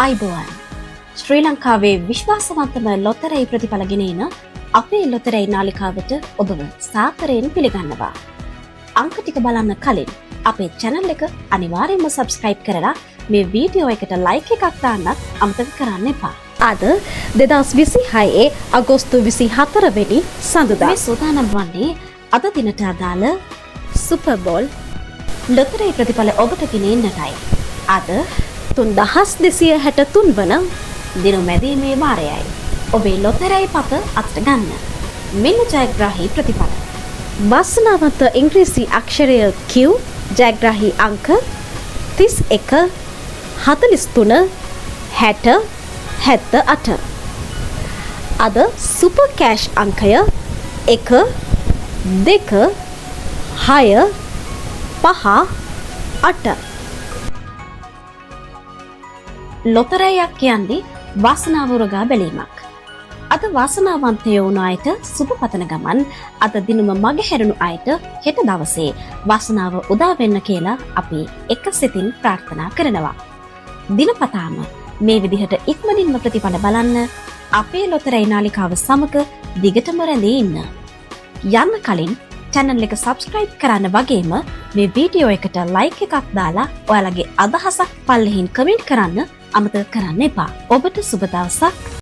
අයිබෝවන් ශ්‍රී ලංකාවේ විශ්වාසවන්තම ලොතරැයි ප්‍රතිඵල ගෙන එන අපේ ලොතරැයි නාලිකාවට ඔබව සාදරයෙන් පිළිගන්නවා. අංක ටික බලන්න කලින් අපේ channel එක අනිවාර්යයෙන්ම subscribe කරලා මේ වීඩියෝ එකට like එකක් දාන්නත් අමතක කරන්න එපා. අද 2026 අගෝස්තු 24 වෙනි සඳුදා මේ සූදානම් වන්නේ අද දිනට අදාළ සුපර් බෝල් ලොතරැයි ප්‍රතිඵල ඔබට ගෙන එන්නටයි. අද 3263 වන දිනමැදීමේ වාරයයි. ඔබේ ලොතරැයි පත අතට ගන්න. මෙන්න ජයග්‍රාහී ප්‍රතිඵල. වාසනාවන්ත ඉංග්‍රීසි අක්ෂරය Q ජයග්‍රාහී අංක 31 43 60 78. අද සුපර් කෑෂ් අංකය 1 2 6 5 8. ලොතරැයියක් කියන්නේ වාසනාව උරගා බැලීමක්. අද වාසනාවන්තයෝ වුණ අයට සුබ පතන ගමන් අද දිනම මගහැරුණු අයට හෙට දවසේ වාසනාව උදා වෙන්න කියලා අපි එක සිතින් ප්‍රාර්ථනා කරනවා. දිනපතාම මේ විදිහට ඉක්මනින්ම ප්‍රතිඵල බලන්න අපේ ලොතරැයි නාලිකාව සමග දිගටම රැඳී ඉන්න. යන්න කලින් channel එක subscribe කරන්න වගේම මේ වීඩියෝ එකට like එකක් දාලා ඔයාලගේ අදහසක් පල්ලෙහින් comment කරන්න අමතක කරන්න එපා. ඔබට සුබ දවසක්.